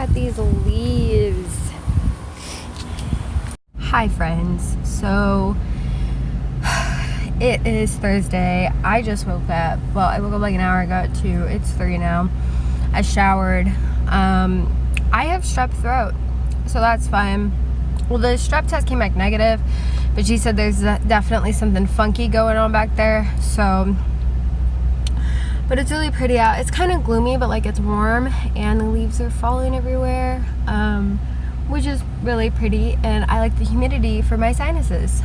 at these leaves. Hi friends, so it is Thursday. I just woke up. Well, I woke up like an hour ago at 2. It's 3 now. I showered. I have strep throat, so that's fine. Well, the strep test came back negative, but she said there's definitely something funky going on back there. So, but it's really pretty out. It's kind of gloomy, but like it's warm, and the leaves are falling everywhere, which is really pretty. And I like the humidity for my sinuses.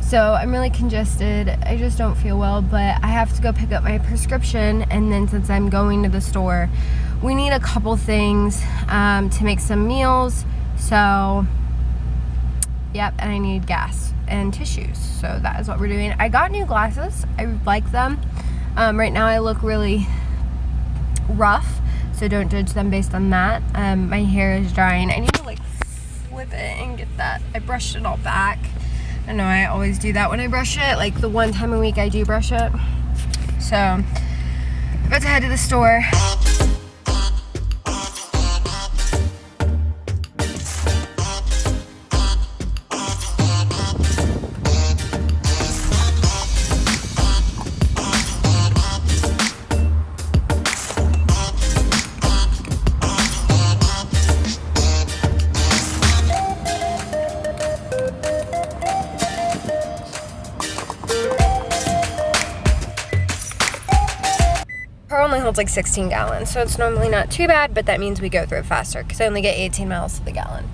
So I'm really congested. I just don't feel well, but I have to go pick up my prescription, and then since I'm going to the store, we need a couple things to make some meals. So yep, and I need gas and tissues, so that is what we're doing. I got new glasses. I like them. Right now I look really rough, so don't judge them based on that. My hair is drying. I need to like flip it and get that. I brushed it all back. I know I always do that when I brush it, like the one time a week I do brush it. So I'm about to head to the store. Only holds like 16 gallons, so it's normally not too bad, but that means we go through it faster because I only get 18 miles to the gallon.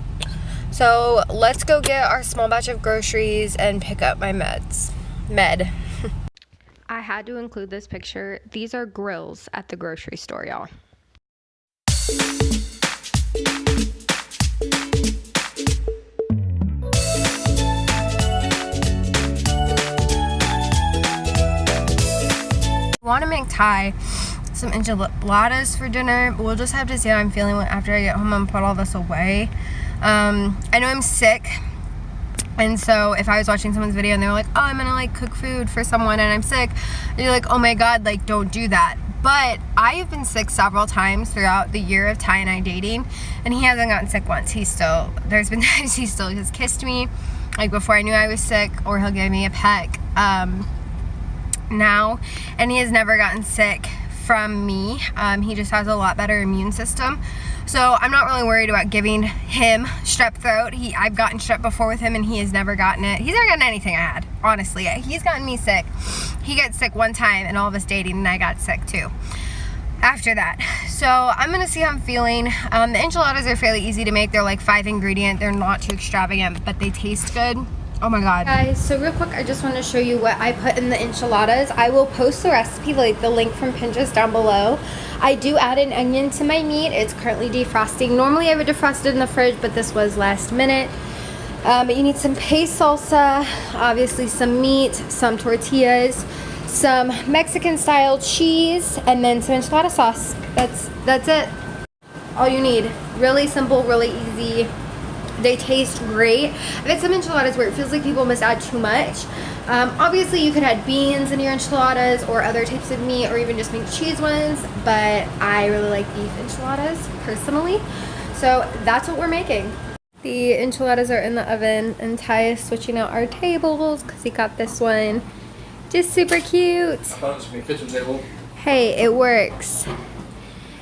So let's go get our small batch of groceries and pick up my meds. I had to include this picture. These are grills at the grocery store, y'all. I want to make Thai some enchiladas for dinner, but we'll just have to see how I'm feeling after I get home and put all this away. I know I'm sick, and so if I was watching someone's video and they were like, oh, I'm gonna like cook food for someone and I'm sick, you're like, oh my god, like don't do that. But I have been sick several times throughout the year of Ty and I dating, and he hasn't gotten sick once. There's been times he still has kissed me like before I knew I was sick, or he'll give me a peck now, and he has never gotten sick from me. He just has a lot better immune system, so I'm not really worried about giving him strep throat. I've gotten strep before with him and he has never gotten it. He's never gotten anything I had, honestly. He's gotten me sick. He got sick one time in all of us dating, and I got sick too after that. So I'm gonna see how I'm feeling. The enchiladas are fairly easy to make. They're like 5 ingredient. They're not too extravagant, but they taste good. Oh my god. Guys, so real quick, I just want to show you what I put in the enchiladas. I will post the recipe, like the link from Pinterest down below. I do add an onion to my meat. It's currently defrosting. Normally I would defrost it in the fridge, but this was last minute. But you need some paste salsa, obviously some meat, some tortillas, some Mexican style cheese, and then some enchilada sauce. That's it. All you need. Really simple, really easy. They taste great. I've had some enchiladas where it feels like people must add too much. Obviously you could add beans in your enchiladas or other types of meat, or even just make cheese ones, but I really like beef enchiladas personally. So that's what we're making. The enchiladas are in the oven, and Ty is switching out our tables because he got this one. Just super cute. I thought it was my kitchen table. Hey, it works.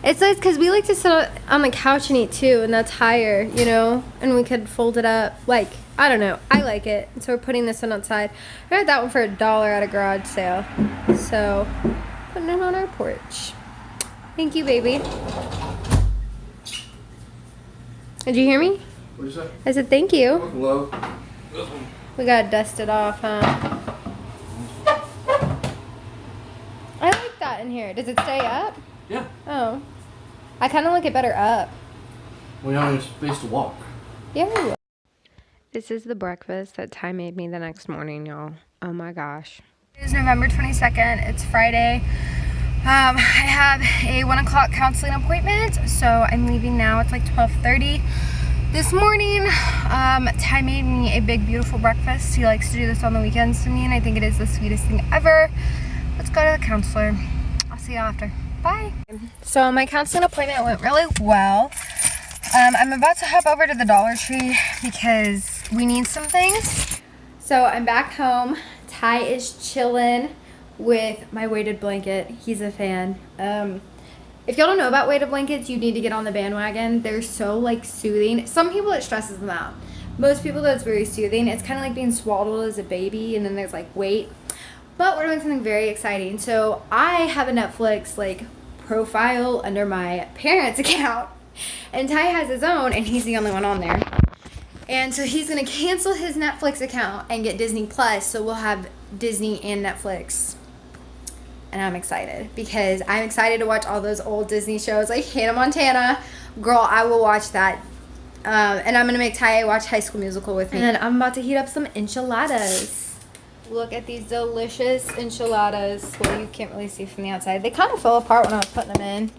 It's nice because we like to sit on the couch and eat too, and that's higher, you know, and we could fold it up. Like, I don't know, I like it. So we're putting this one outside. I got that one for $1 at a garage sale, so putting it on our porch. Thank you, baby. Did you hear me? What did you say? I said thank you. Hello. We gotta dust it off, huh? I like that in here. Does it stay up? Yeah. Oh. I kind of like it better up. We don't have space to walk. Yeah. This is the breakfast that Ty made me the next morning, y'all. Oh my gosh. It is November 22nd. It's Friday. I have a 1 o'clock counseling appointment, so I'm leaving now. It's like 12:30. This morning, Ty made me a big, beautiful breakfast. He likes to do this on the weekends to me, and I think it is the sweetest thing ever. Let's go to the counselor. I'll see you after. Bye. Bye. So my counseling appointment went really well. I'm about to hop over to the Dollar Tree because we need some things. So I'm back home. Ty is chilling with my weighted blanket. He's a fan. If y'all don't know about weighted blankets, you need to get on the bandwagon. They're so like soothing. Some people it stresses them out. Most people though it's very soothing. It's kind of like being swaddled as a baby, and then there's like weight. But we're doing something very exciting. So I have a Netflix like profile under my parents' account, and Ty has his own, and he's the only one on there. And so he's gonna cancel his Netflix account and get Disney Plus, so we'll have Disney and Netflix. And I'm excited because I'm excited to watch all those old Disney shows like Hannah Montana. Girl, I will watch that. And I'm gonna make Ty watch High School Musical with me. And then I'm about to heat up some enchiladas. Look at these delicious enchiladas. Well, you can't really see from the outside. They kind of fell apart when I was putting them in,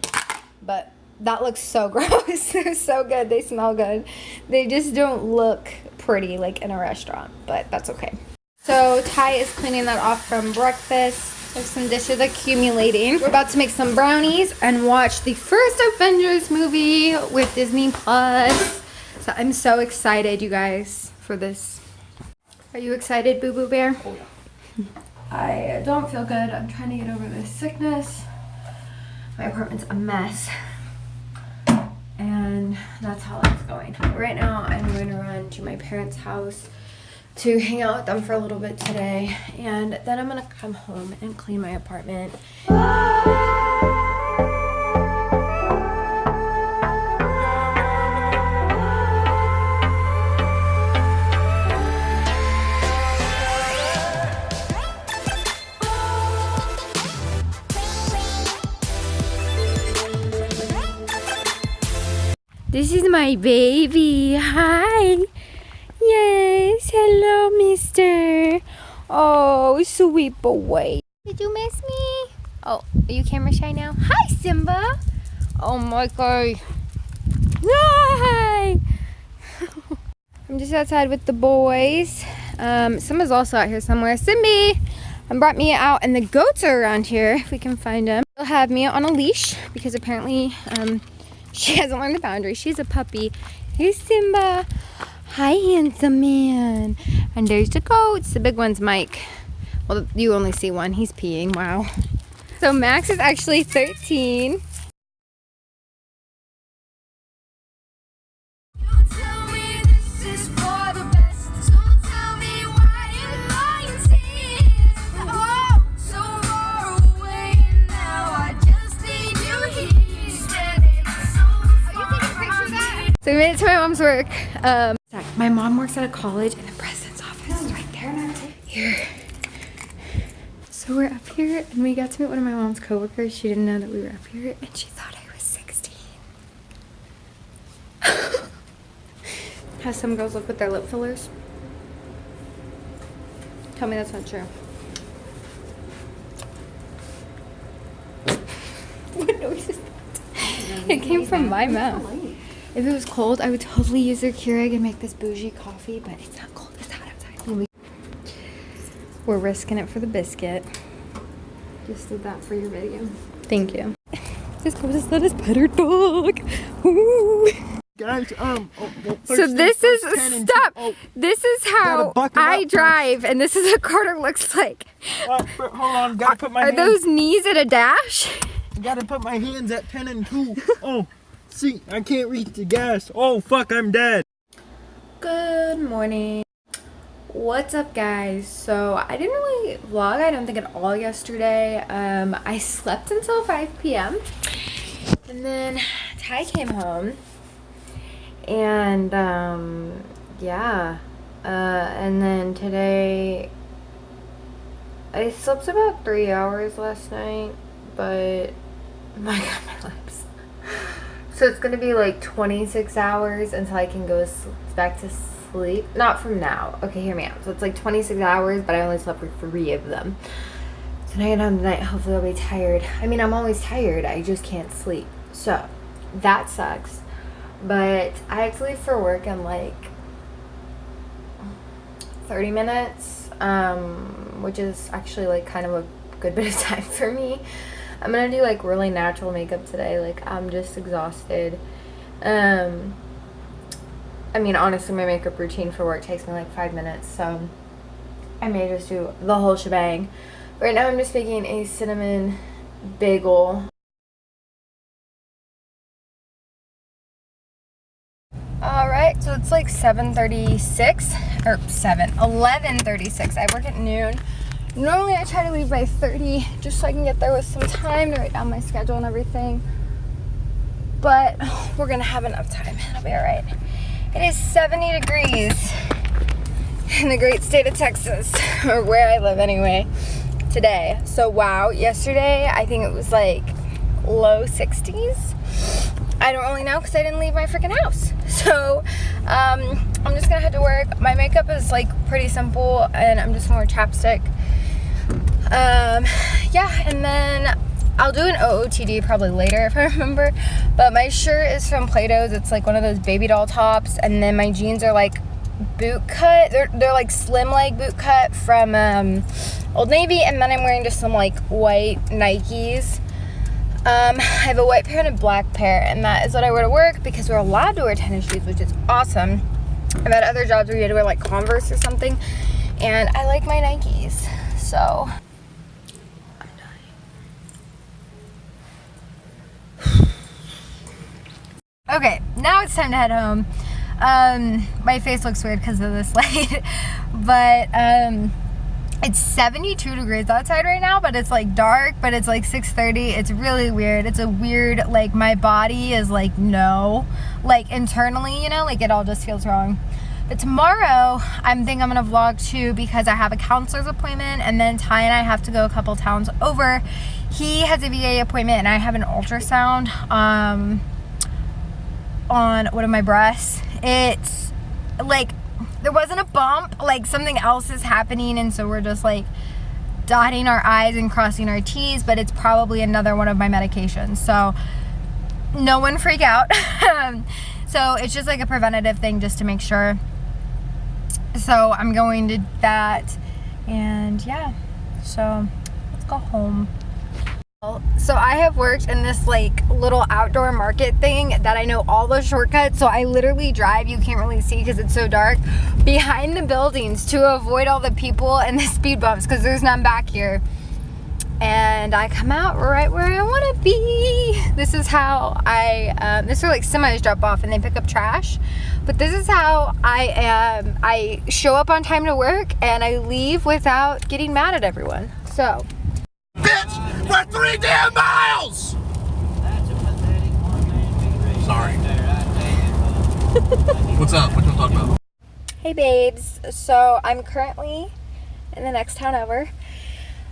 but that looks so gross. They're so good. They smell good. They just don't look pretty like in a restaurant, but that's okay. So Ty is cleaning that off from breakfast. There's some dishes accumulating. We're about to make some brownies and watch the first Avengers movie with Disney Plus. So I'm so excited, you guys, for this. Are you excited, Boo Boo Bear? Oh yeah. I don't feel good. I'm trying to get over this sickness. My apartment's a mess. And that's how it's going. Right now, I'm going to run to my parents' house to hang out with them for a little bit today. And then I'm going to come home and clean my apartment. This is my baby. Hi. Yes. Hello, mister. Oh, sweet boy. Did you miss me? Oh, are you camera shy now? Hi, Simba. Oh my God. Hi. I'm just outside with the boys. Simba's also out here somewhere. Simbi. I brought Mia out, and the goats are around here if we can find them. We'll have Mia on a leash because apparently she hasn't learned the boundaries. She's a puppy. Here's Simba. Hi, handsome man. And there's the goats. The big one's Mike. Well, you only see one. He's peeing. Wow. So Max is actually 13. So we made it to my mom's work. My mom works at a college, and the president's office is right there. Here. So we're up here, and we got to meet one of my mom's coworkers. She didn't know that we were up here, and she thought I was 16. How some girls look with their lip fillers. Tell me that's not true. What noise is that? It came from my mouth. If it was cold, I would totally use their Keurig and make this bougie coffee, but it's not cold. It's hot outside. We're risking it for the biscuit. Just did that for your video. Thank you. This goes to let us pet our dog. Ooh. Guys, so this is stop. This is how I drive, and this is what Carter looks like. Hold on, gotta put my Are those knees at a dash? Gotta put my hands at 10 and 2. Oh, see, I can't reach the gas. Oh, fuck, I'm dead. Good morning. What's up, guys? So I didn't really vlog, I don't think, at all yesterday. I slept until 5 p.m. and then Ty came home, and yeah, and then today I slept about 3 hours last night, but my God, my lips. So it's gonna be like 26 hours until I can go back to sleep. Not from now. Okay, hear me out. So it's like 26 hours, but I only slept for 3 of them. Tonight on the night, hopefully I'll be tired. I mean, I'm always tired. I just can't sleep. So that sucks. But I have to leave for work in like 30 minutes, which is actually like kind of a good bit of time for me. I'm gonna do like really natural makeup today. Like I'm just exhausted. I mean, honestly, my makeup routine for work takes me like 5 minutes, so I may just do the whole shebang. Right now I'm just making a cinnamon bagel. Alright, so it's like 7:36, or 11:36. I work at noon. Normally I try to leave by 30 just so I can get there with some time to write down my schedule and everything. But we're gonna have enough time. It'll be alright. It is 70 degrees in the great state of Texas, or where I live anyway, today. So wow, yesterday I think it was like low 60s. I don't really know because I didn't leave my freaking house. So I'm just gonna head to work. My makeup is like pretty simple and I'm just gonna wear chapstick. Yeah, and then I'll do an OOTD probably later if I remember. But my shirt is from Plato's. It's like one of those baby doll tops, and then my jeans are like boot cut. They're like slim leg boot cut from Old Navy, and then I'm wearing just some like white Nikes. I have a white pair and a black pair, and that is what I wear to work because we're allowed to wear tennis shoes, which is awesome. I've had other jobs where you had to wear like Converse or something, and I like my Nikes, so I'm dying. Okay, now it's time to head home. My face looks weird because of this light, but it's 72 degrees outside right now, but it's like dark, but it's like 6:30. It's really weird. It's a weird, like my body is like no, like internally, you know, like it all just feels wrong. But tomorrow I'm gonna vlog too because I have a counselor's appointment, and then Ty and I have to go a couple towns over. He has a VA appointment and I have an ultrasound on one of my breasts. It's like there wasn't a bump, like something else is happening, and so we're just like dotting our I's and crossing our T's, but it's probably another one of my medications, so no one freak out. So it's just like a preventative thing just to make sure. So I'm going to that, and yeah, so let's go home. So I have worked in this like little outdoor market thing that I know all the shortcuts, so I literally drive, you can't really see because it's so dark, behind the buildings to avoid all the people and the speed bumps because there's none back here. And I come out right where I want to be. This is how this is where like semis drop off and they pick up trash. But this is how I am. I show up on time to work and I leave without getting mad at everyone. So. Bitch, for 3 damn miles! Sorry. What's up? What you want to talk about? Hey babes. So I'm currently in the next town over.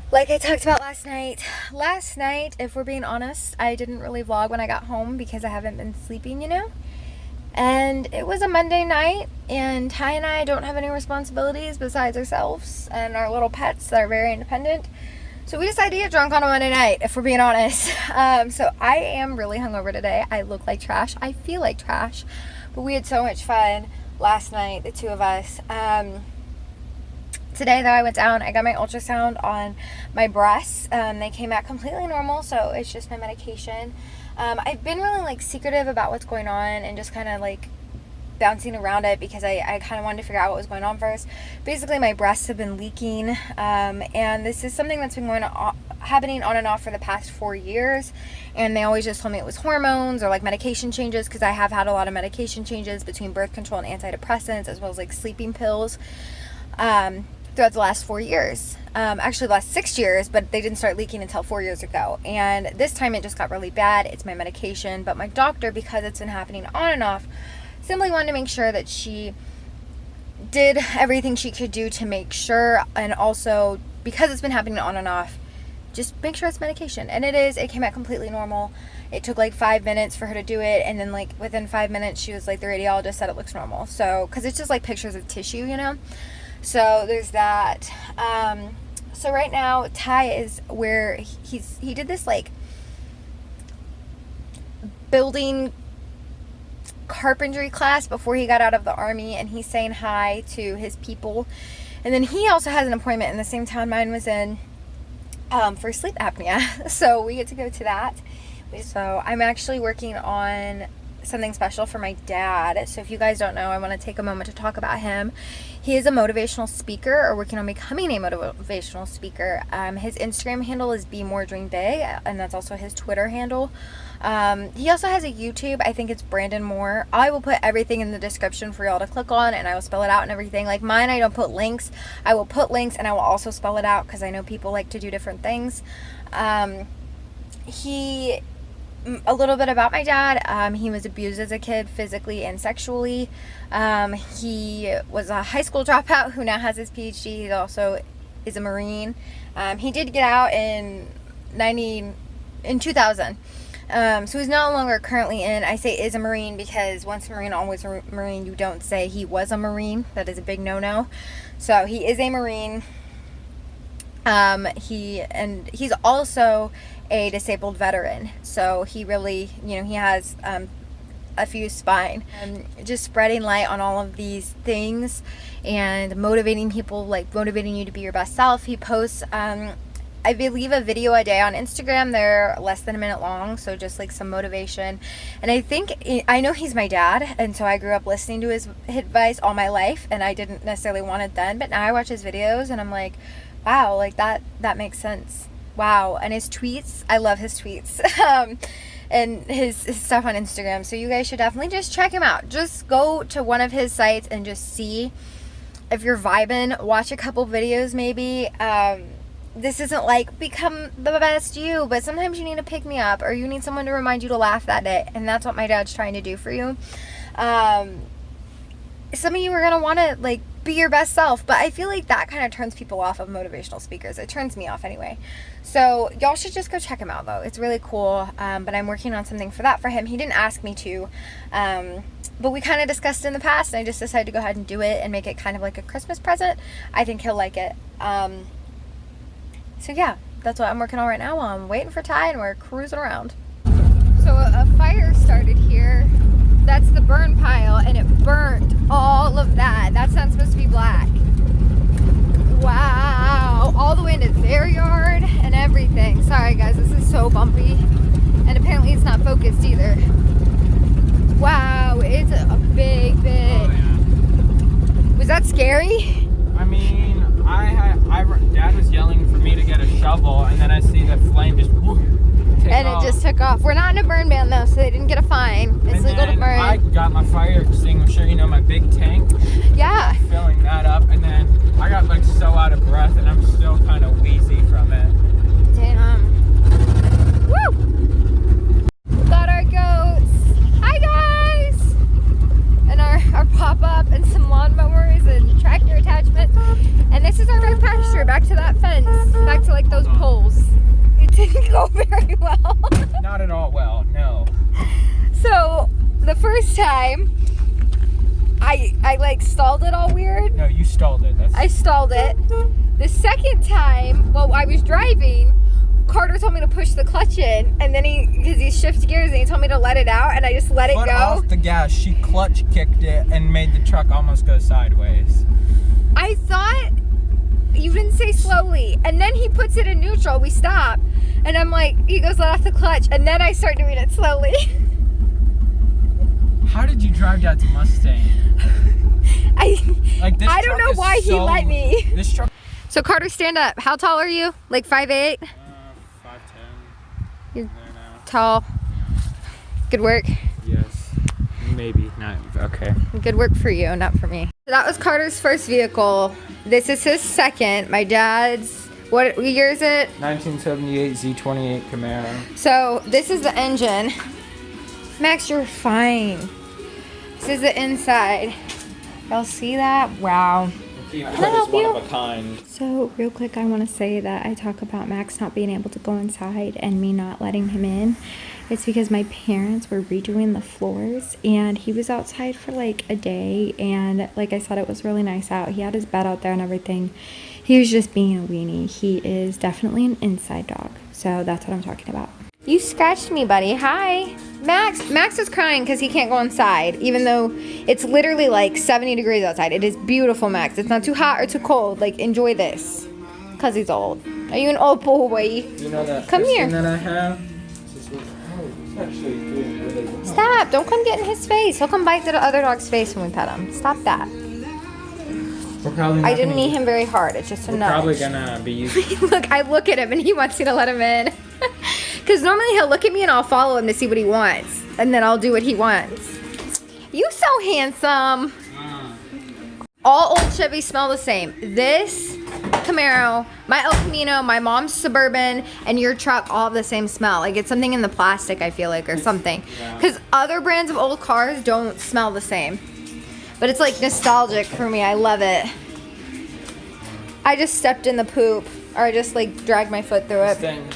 Like I talked about last night. Last night, if we're being honest, I didn't really vlog when I got home because I haven't been sleeping, you know? And it was a Monday night, and Ty and I don't have any responsibilities besides ourselves and our little pets that are very independent. So we decided to get drunk on a Monday night, if we're being honest. So I am really hungover today. I look like trash. I feel like trash. But we had so much fun last night, the two of us. Today, though, I went down. I got my ultrasound on my breasts. They came out completely normal, so it's just my medication. I've been really, like, secretive about what's going on and just kind of, like, bouncing around it because I kind of wanted to figure out what was going on first. Basically, my breasts have been leaking, and this is something that's been happening on and off for the past 4 years, and they always just told me it was hormones or like medication changes because I have had a lot of medication changes between birth control and antidepressants as well as like sleeping pills throughout the last 4 years. Actually the last 6 years, but they didn't start leaking until 4 years ago, and this time it just got really bad. It's my medication, but my doctor, because it's been happening on and off, simply wanted to make sure that she did everything she could do to make sure, and also because it's been happening on and off, just make sure it's medication. And it came out completely normal. It took like 5 minutes for her to do it, and then like within 5 minutes she was like, the radiologist said it looks normal. So because it's just like pictures of tissue, you know, so there's that. So right now Ty is where he did this like building carpentry class before he got out of the army, and he's saying hi to his people. And then he also has an appointment in the same town mine was in for sleep apnea. So we get to go to that. So I'm actually working on something special for my dad. So if you guys don't know, I want to take a moment to talk about him. He is a motivational speaker, or working on becoming a motivational speaker. His Instagram handle is Be More Dream Big, and that's also his Twitter handle. He also has a YouTube. I think it's Brandon Moore. I will put everything in the description for y'all to click on, and I will spell it out and everything. Like mine, I don't put links. I will put links, and I will also spell it out because I know people like to do different things. A little bit about my dad. He was abused as a kid, physically and sexually. He was a high school dropout who now has his PhD. He also is a Marine. He did get out in 2000. So he's no longer currently in. I say is a Marine because once a Marine, always a Marine. You don't say he was a Marine. That is a big no-no. So he is a Marine. He's also a disabled veteran, so he really, he has a fused spine. Just spreading light on all of these things and motivating people, like motivating you to be your best self. He posts I believe a video a day on Instagram. They're less than a minute long, so just like some motivation. And I know he's my dad, and so I grew up listening to his advice all my life, and I didn't necessarily want it then, but now I watch his videos and I'm like, wow, like that makes sense. Wow. And his tweets, I love his tweets. And his stuff on Instagram. So you guys should definitely just check him out. Just go to one of his sites and just see if you're vibing. Watch a couple videos maybe. This isn't like become the best you, but sometimes you need to pick me up, or you need someone to remind you to laugh that day. And that's what my dad's trying to do for you. Some of you are going to want to like be your best self, but I feel like that kind of turns people off of motivational speakers. It turns me off anyway. So y'all should just go check him out though. It's really cool. But I'm working on something for that for him. He didn't ask me to, but we kind of discussed in the past, and I just decided to go ahead and do it and make it kind of like a Christmas present. I think he'll like it. So yeah, that's what I'm working on right now while I'm waiting for Ty and we're cruising around. So a fire started here. That's the burn pile, and it burnt all of that. That's not supposed to be black. Wow, all the way into their yard and everything. Sorry guys, this is so bumpy. And apparently it's not focused either. Wow, it's a big. Oh, yeah. Was that scary? I mean, Dad was yelling for me to get a shovel, and then I see the flame just and it just took off. We're not in a burn ban though, so they didn't get a fine. It's legal to burn. I got my fire extinguisher, my big tank. Yeah. Filling that up, and then I got like so out of breath, and I'm still kind of wheezy from it. Damn. Woo! We got our goats. Hi guys! And our pop-up and some lawnmowers and tractor attachments. And this is our red pasture, back to that fence, back to like those poles. It didn't go very well. Not at all well, no. So the first time I like stalled it all weird. No, you stalled it. I stalled it. The second time, while I was driving, Carter told me to push the clutch in, and then because he shifts gears, and he told me to let it out, and I just let it go. Off the gas, she clutch kicked it and made the truck almost go sideways. I thought you didn't say slowly, and then he puts it in neutral. We stop, and I'm like, he goes, let off the clutch, and then I start doing it slowly. How did you drive that to Mustang? I don't know why he let me. This truck. So Carter, stand up. How tall are you? Like 5'8"? 5'10". You're tall. Good work. Yes. Maybe not. Okay. Good work for you, not for me. So that was Carter's first vehicle. This is his second. My dad's, what year is it? 1978 Z28 Camaro. So this is the engine. Max, you're fine. This is the inside. Y'all see that? Wow. Can I help you? One of a kind. So real quick, I want to say that I talk about Max not being able to go inside and me not letting him in. It's because my parents were redoing the floors, and he was outside for like a day, and like I said, it was really nice out. He had his bed out there and everything. He was just being a weenie. He is definitely an inside dog. So that's what I'm talking about. You scratched me, buddy. Hi. Max is crying because he can't go inside, even though it's literally like 70 degrees outside. It is beautiful, Max. It's not too hot or too cold. Like, enjoy this because he's old. Are you an old boy? You know that Come here. that I have? It's actually doing really well. Stop. Don't come get in his face. He'll come bite the other dog's face when we pet him. Stop that. We're probably not I didn't gonna knee him very hard. It's just a We're nudge. probably gonna be using. Look, I look at him and he wants me to let him in. Because normally he'll look at me and I'll follow him to see what he wants. And then I'll do what he wants. You so handsome. All old Chevys smell the same. This Camaro, my El Camino, my mom's Suburban, and your truck all have the same smell. Like it's something in the plastic, I feel like, or something. Because other brands of old cars don't smell the same. But it's like nostalgic for me. I love it. I just stepped in the poop. Or I just like dragged my foot through it. This thing